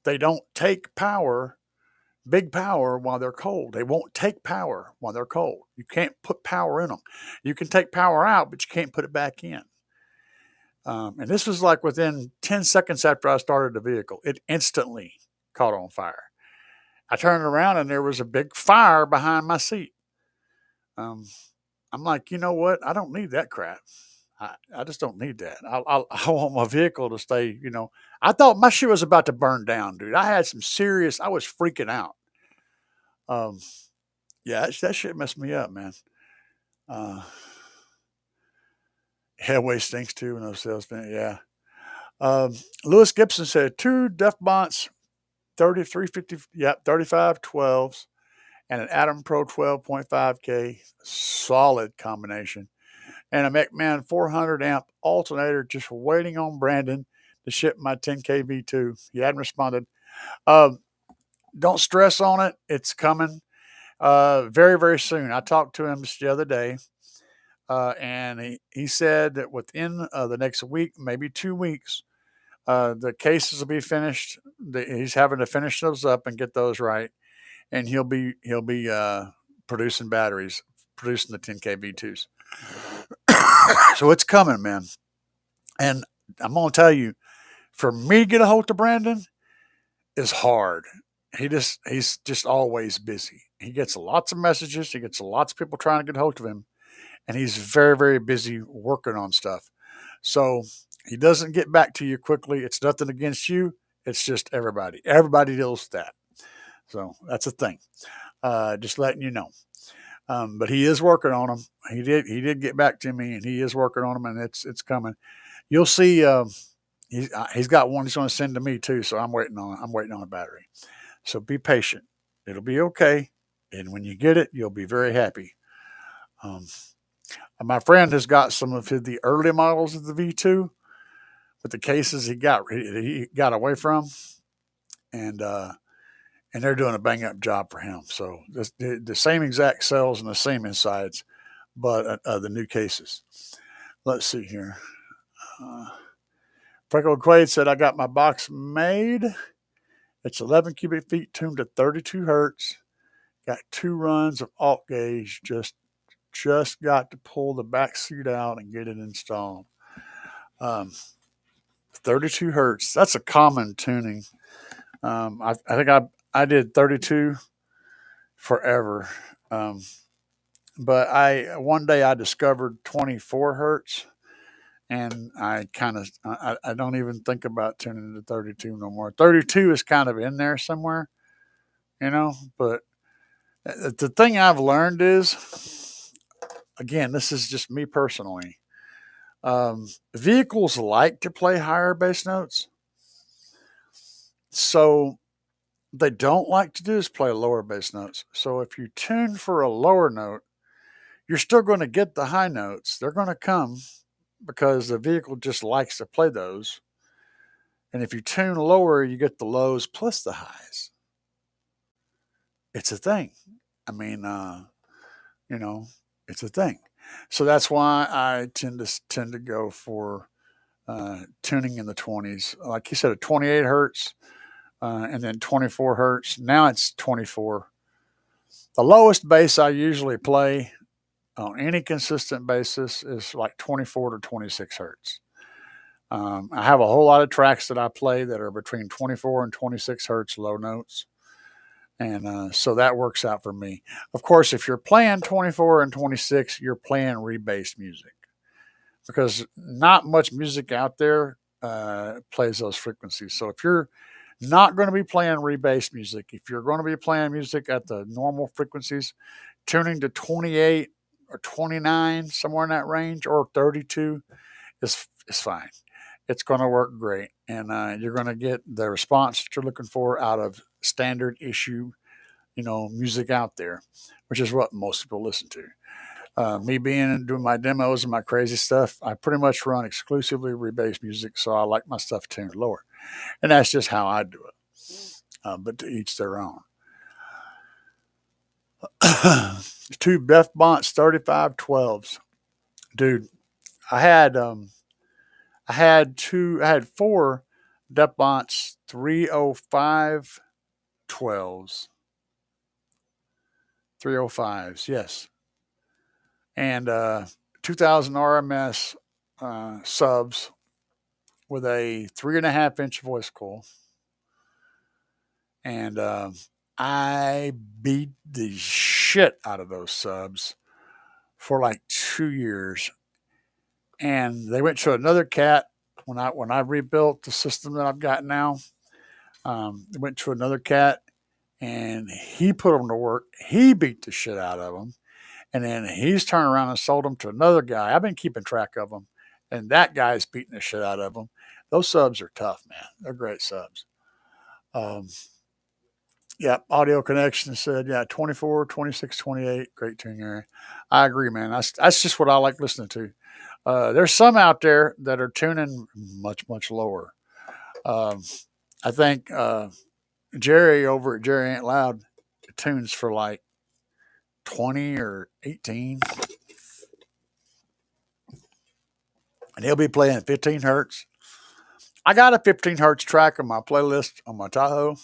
They don't take big power while they're cold. They won't take power while they're cold. You can't put power in them. You can take power out, but you can't put it back in. And this was like within 10 seconds after I started the vehicle. It instantly caught on fire. I turned around and there was a big fire behind my seat. Um, I'm like, you know what? I don't need that crap. I just don't need that. I want my vehicle to stay, I thought my shit was about to burn down, dude. I was freaking out. Um, yeah, that shit messed me up, man. Uh, Headway stinks too when those sales finish. Yeah. Lewis Gibson said two Def Bonts 3350, yep, 3512s and an Atom Pro 12.5K solid combination and a McMahon 400 amp alternator just waiting on Brandon to ship my 10K V2. He hadn't responded. Um, don't stress on it. It's coming very, very soon. I talked to him just the other day, and he said that within the next week, maybe 2 weeks, the cases will be finished. He's having to finish those up and get those right, and he'll be producing batteries, producing the 10K V2s. So it's coming, man. And I'm gonna tell you, for me to get a hold of Brandon is hard. He's just always busy. He gets lots of messages. He gets lots of people trying to get a hold of him, and he's very, very busy working on stuff. So he doesn't get back to you quickly. It's nothing against you. It's just everybody. Everybody deals with that. So that's a thing. Just letting you know. But he is working on them. He did get back to me, and he is working on them, and it's coming. You'll see. He's got one he's going to send to me too. So I'm waiting on a battery. So be patient. It'll be okay, and when you get it, you'll be very happy. Um, my friend has got some of the early models of the V2 with the cases he got away from, and they're doing a bang up job for him. So the same exact cells and the same insides, but the new cases. Let's see here. Freckle Quaid said I got my box made. It's 11 cubic feet tuned to 32 hertz. Got 2 runs of alt gauge. Just got to pull the back seat out and get it installed. Um, 32 hertz. That's a common tuning. I think I did 32 forever. But one day I discovered 24 hertz, and I don't even think about tuning to 32 no more. 32 is kind of in there somewhere, but The thing I've learned is, again, this is just me personally. Vehicles like to play higher bass notes, so they don't like to do is play lower bass notes. So if you tune for a lower note, you're still going to get the high notes. They're going to come because the vehicle just likes to play those. And if you tune lower, you get the lows plus the highs. It's a thing. I mean, you know, it's a thing. So that's why I tend to go for tuning in the 20s. Like you said, a 28 hertz and then 24 hertz. Now it's 24. The lowest bass I usually play on any consistent basis is like 24 to 26 hertz. I have a whole lot of tracks that I play that are between 24 and 26 hertz low notes. And so that works out for me. Of course, if you're playing 24 and 26, you're playing rebased music because not much music out there plays those frequencies. So if you're not going to be playing rebased music, if you're going to be playing music at the normal frequencies, tuning to 28 or 29, somewhere in that range, or 32 is fine. It's going to work great, and you're going to get the response that you're looking for out of standard issue, music out there, which is what most people listen to. Me being and doing my demos and my crazy stuff, I pretty much run exclusively rebased music, so I like my stuff tuned lower, and that's just how I do it. But to each their own. Two Beth Bonts 3512s, dude. I had four Def Bonts 305 12s. 305s, yes. And 2000 RMS subs with a 3.5-inch voice coil. And I beat the shit out of those subs for like 2 years. And they went to another cat when I rebuilt the system that I've got now. They went to another cat, and he put them to work. He beat the shit out of them, and then he's turned around and sold them to another guy. I've been keeping track of them, and that guy's beating the shit out of them. Those subs are tough, man. They're great subs. Um, yeah, Audio Connection said, 24, 26, 28, great tuning area. I agree, man. That's just what I like listening to. There's some out there that are tuning much, much lower. I think Jerry over at Jerry Ain't Loud tunes for like 20 or 18. And he'll be playing 15 hertz. I got a 15 hertz track on my playlist on my Tahoe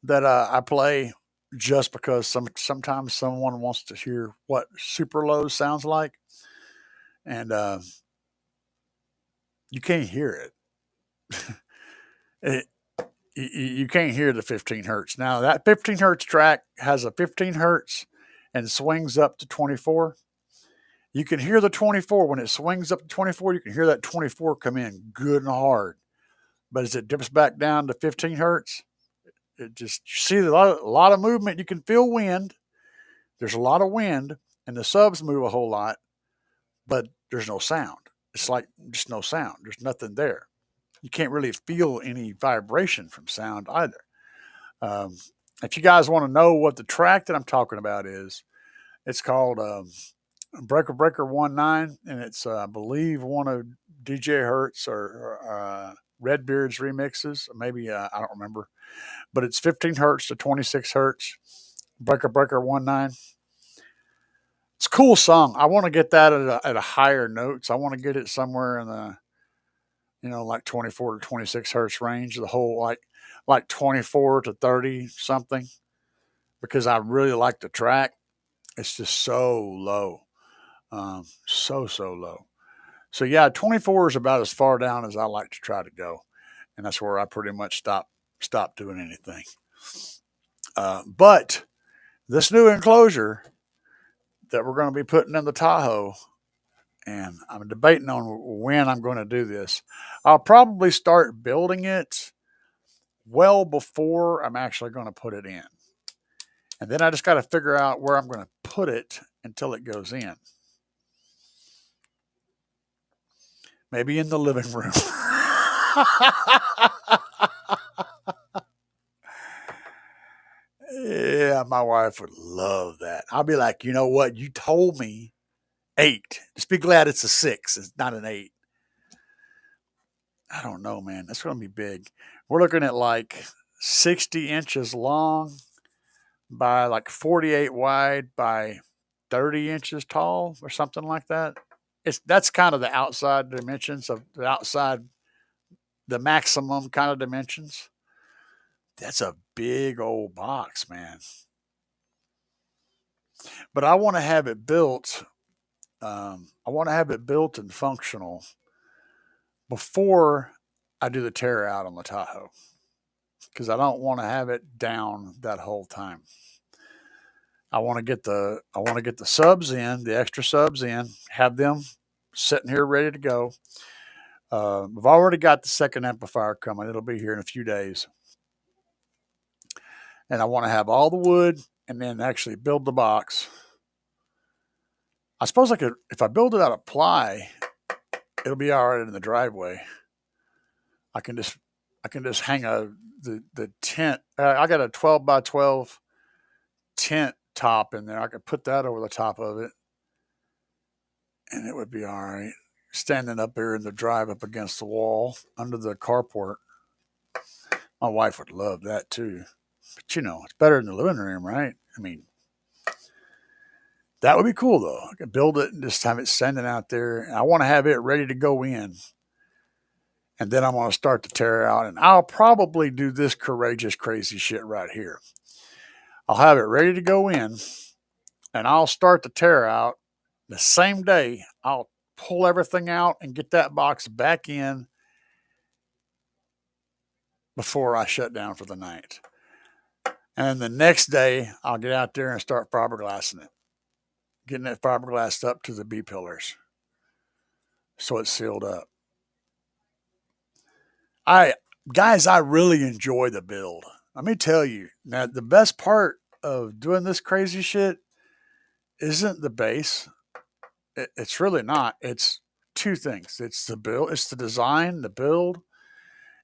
that I play just because sometimes someone wants to hear what super low sounds like. And you can't hear it. You can't hear the 15 hertz. Now, that 15 hertz track has a 15 hertz and swings up to 24. You can hear the 24 when it swings up to 24. You can hear that 24 come in good and hard. But as it dips back down to 15 hertz, it just, you see a lot of movement. You can feel wind. There's a lot of wind, and the subs move a whole lot, but there's no sound. It's like just no sound. There's nothing there. You can't really feel any vibration from sound either. If you guys want to know what the track that I'm talking about is, it's called Breaker Breaker 19, and it's, I believe, one of DJ Hertz or Redbeard's remixes. Maybe, I don't remember. But it's 15 hertz to 26 hertz. Breaker Breaker 19. It's a cool song. I want to get that at a higher notes. I want to get it somewhere in the, like 24 to 26 hertz range. The whole like 24 to 30 something, because I really like the track. It's just so low, so low. So yeah, 24 is about as far down as I like to try to go, and that's where I pretty much stop doing anything. But this new enclosure that we're going to be putting in the Tahoe, and I'm debating on when I'm going to do this. I'll probably start building it well before I'm actually going to put it in. And then I just got to figure out where I'm going to put it until it goes in. Maybe in the living room. Yeah, my wife would love that. I'll be like, you know what? You told me 8. Just be glad it's a 6. It's not an 8. I don't know, man. That's going to be big. We're looking at like 60 inches long by like 48 wide by 30 inches tall or something like that. That's kind of the outside dimensions of the outside, the maximum kind of dimensions. That's a big old box, man. But I want to have it built. I want to have it built and functional before I do the tear out on the Tahoe because I don't want to have it down that whole time. I want to get the subs in, the extra subs in, have them sitting here ready to go. I've already got the second amplifier coming. It'll be here in a few days. And I want to have all the wood and then actually build the box. I suppose I could, if I build it out of ply, it'll be all right in the driveway. I can just hang the tent. I got a 12 by 12 tent top in there. I could put that over the top of it, and it would be all right. Standing up here in the drive up against the wall under the carport. My wife would love that too. But you know, it's better than the living room, right? I mean, that would be cool though. I could build it and just have it standing out there. I want to have it ready to go in. And then I'm going to start to tear out. And I'll probably do this courageous, crazy shit right here. I'll have it ready to go in. And I'll start to tear out the same day. I'll pull everything out and get that box back in before I shut down for the night. And the next day, I'll get out there and start fiberglassing it. Getting that fiberglassed up to the B pillars so it's sealed up. I really enjoy the build. Let me tell you, now the best part of doing this crazy shit isn't the bass. It's really not. It's two things. It's the build, it's the design, the build,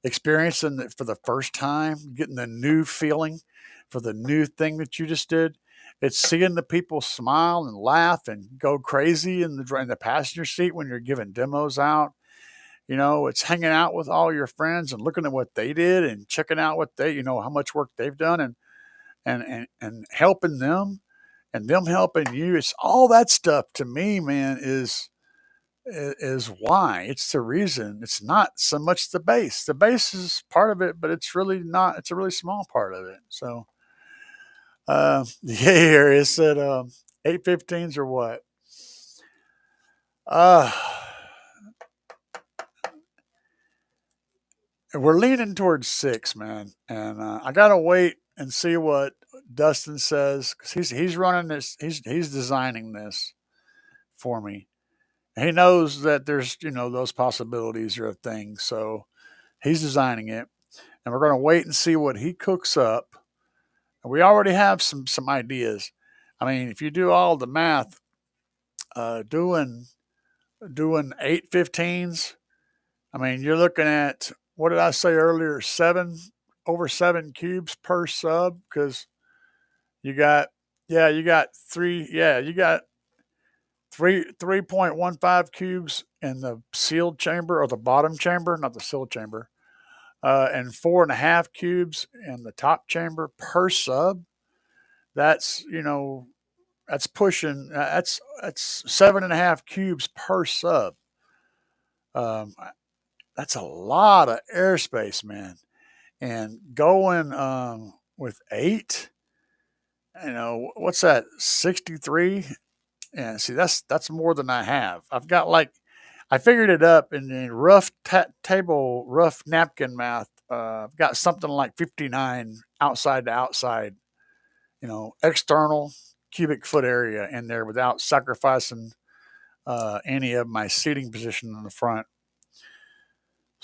experiencing it for the first time, getting the new feeling for the new thing that you just did. It's seeing the people smile and laugh and go crazy in the passenger seat when you're giving demos out. You know, it's hanging out with all your friends and looking at what they did and checking out what they, you know, how much work they've done and helping them and them helping you. It's all that stuff to me, man, is why. It's the reason. It's not so much the bass. The bass is part of it, but it's really not. It's a really small part of it. So, yeah, here it said 815s or what? Uh, we're leaning towards 6, man, and I gotta wait and see what Dustin says because he's running this. He's designing this for me. He knows that there's those possibilities are a thing, so he's designing it, and we're gonna wait and see what he cooks up. And we already have some ideas. I mean, if you do all the math, doing 815s. I mean, you're looking at what did I say earlier? Over 7 cubes per sub because you got you got you got 3.15 cubes in the sealed chamber or the bottom chamber, not the sealed chamber, and 4.5 cubes in the top chamber per sub. That's that's pushing that's 7.5 cubes per sub. Um, that's a lot of airspace, man. And going with 8, what's that? 63. And see, that's more than I have. I've got I figured it up in the rough napkin math. I've got something like 59 outside to outside, external cubic foot area in there without sacrificing any of my seating position in the front.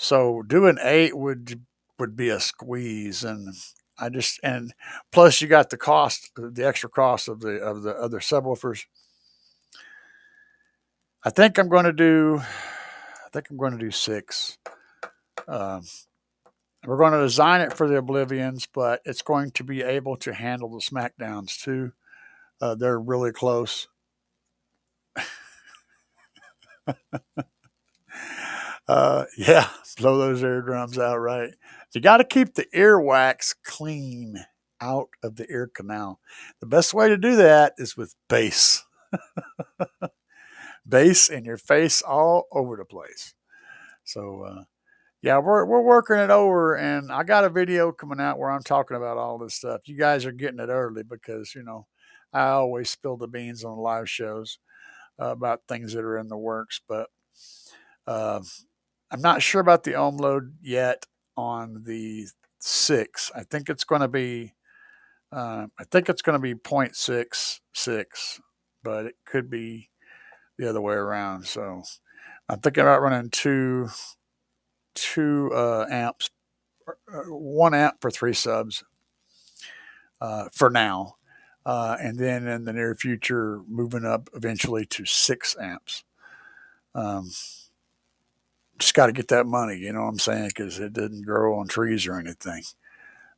So doing 8 would be a squeeze, and And plus you got the extra cost of the other subwoofers. I think I'm going to do 6. Um, we're going to design it for the Oblivions, but it's going to be able to handle the Smackdowns too. They're really close. Yeah, blow those eardrums out right. You got to keep the earwax clean out of the ear canal. The best way to do that is with bass. Bass in your face all over the place. So, yeah, we're working it over, and I got a video coming out where I'm talking about all this stuff. You guys are getting it early because, I always spill the beans on live shows about things that are in the works, but uh, I'm not sure about the ohm load yet on the 6. I think it's going to be 0.66, but it could be the other way around. So I'm thinking about running two amps, 1 amp for 3 subs for now, and then in the near future moving up eventually to 6 amps. Just got to get that money, you know what I'm saying? Because it didn't grow on trees or anything.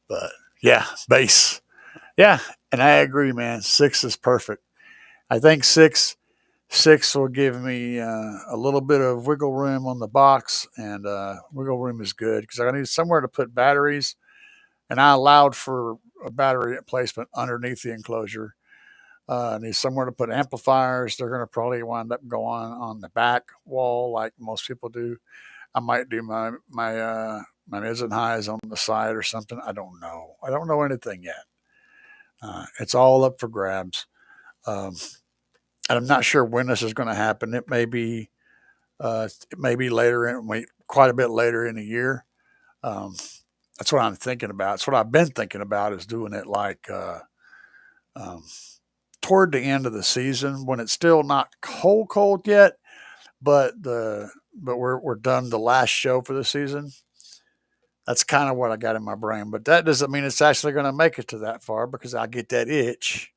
But yeah, bass. Yeah, and I agree, man. 6 is perfect. I think 6 will give me a little bit of wiggle room on the box, and wiggle room is good because I need somewhere to put batteries, and I allowed for a battery placement underneath the enclosure. I need somewhere to put amplifiers. They're going to probably wind up going on the back wall like most people do. I might do my mids and highs on the side or something. I don't know. I don't know anything yet. It's all up for grabs. And I'm not sure when this is going to happen. It may be quite a bit later in the year. That's what I'm thinking about. It's what I've been thinking about is doing it like toward the end of the season when it's still not cold yet, but we're done the last show for the season. That's kind of what I got in my brain, but that doesn't mean it's actually going to make it to that far because I get that itch,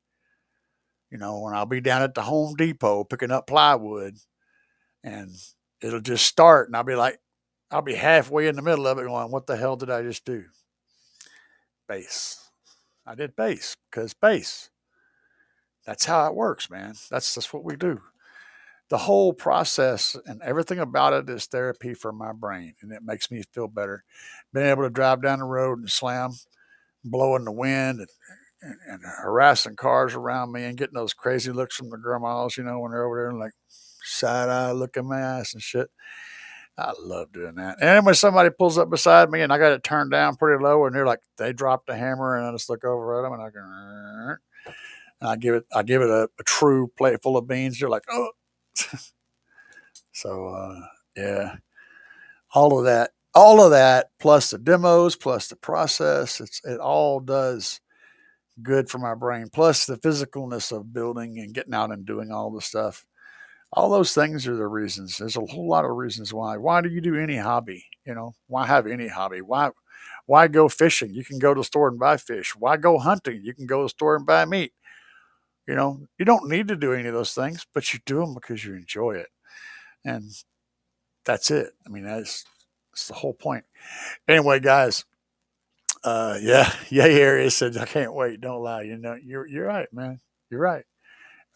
when I'll be down at the Home Depot picking up plywood, and it'll just start, and I'll be halfway in the middle of it going, what the hell did I just do? Bass. I did bass because bass. That's how it works, man. That's just what we do. The whole process and everything about it is therapy for my brain, and it makes me feel better. Being able to drive down the road and slam, blowing the wind and harassing cars around me and getting those crazy looks from the grandmas, when they're over there and like side-eye looking my ass and shit. I love doing that. And then when somebody pulls up beside me and I got it turned down pretty low and they drop the hammer and I just look over at them and I go, and I give it a true plate full of beans. They're like, oh. So, yeah, all of that, plus the demos, plus the process, it all does good for my brain. Plus the physicalness of building and getting out and doing all the stuff. All those things are the reasons. There's a whole lot of reasons why. Why do you do any hobby? Why have any hobby? Why go fishing? You can go to the store and buy fish. Why go hunting? You can go to the store and buy meat. You don't need to do any of those things, but you do them because you enjoy it. And that's it. I mean, that's the whole point. Anyway, guys, yeah, Harry said, I can't wait. Don't lie. You're right, man. You're right.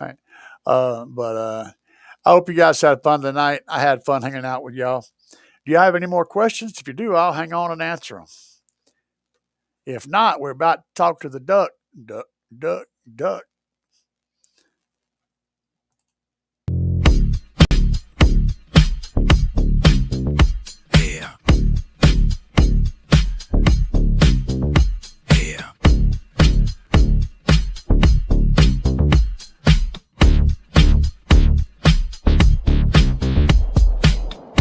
All right. But I hope you guys had fun tonight. I had fun hanging out with y'all. Do you have any more questions? If you do, I'll hang on and answer them. If not, we're about to talk to the duck. Duck, duck, duck. Yeah. Yeah.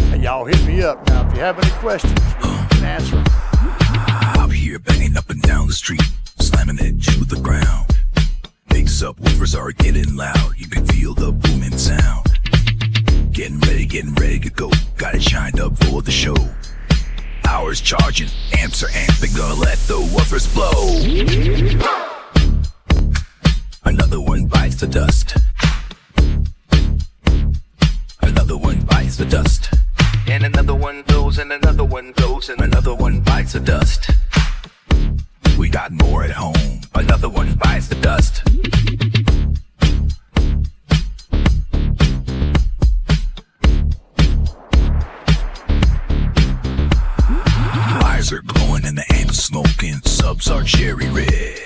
Hey, y'all hit me up now. If you have any questions, you can answer them. Out here banging up and down the street, slamming it to the ground. Big subwoofers are getting loud. You can feel the booming sound. Getting ready to go. Got it shined up for the show. hours charging. Amps are amping, gonna let the woofers blow. Another one bites the dust. Another one bites the dust. And another one goes, and another one goes, and another one bites the dust. We got more at home. Another one bites the dust. Eyes are glowing and the amp smoking. Subs are cherry red.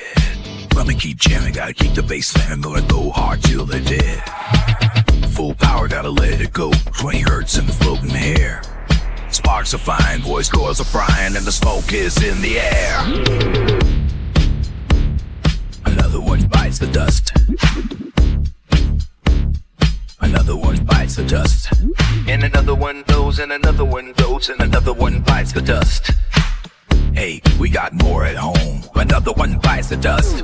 Let me keep jamming, gotta keep the bass slamming. Gonna go hard till they're dead. Full power, gotta let it go. 20 hertz in the floating hair. Sparks are flying, voice cords are frying, and the smoke is in the air. Another one bites the dust. Another one bites the dust. And another one goes, and another one goes, and another one bites the dust. Hey, we got more at home. Another one bites the dust.